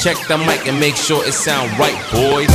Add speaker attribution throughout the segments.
Speaker 1: check the mic and make sure it sound right, boys.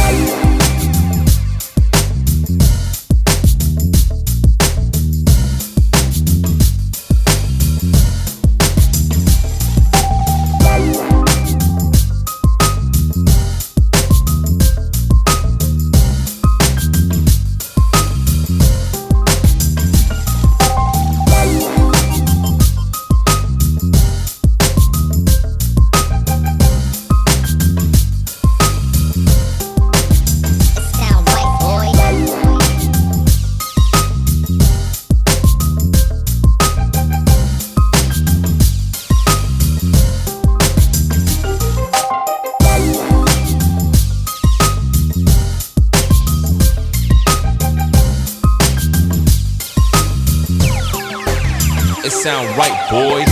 Speaker 1: It sound right, boys.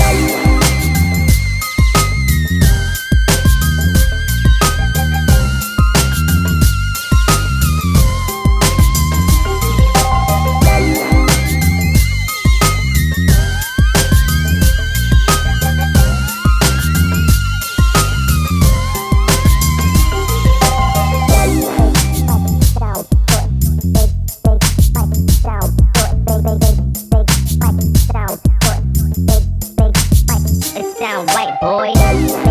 Speaker 2: Sound right, boy.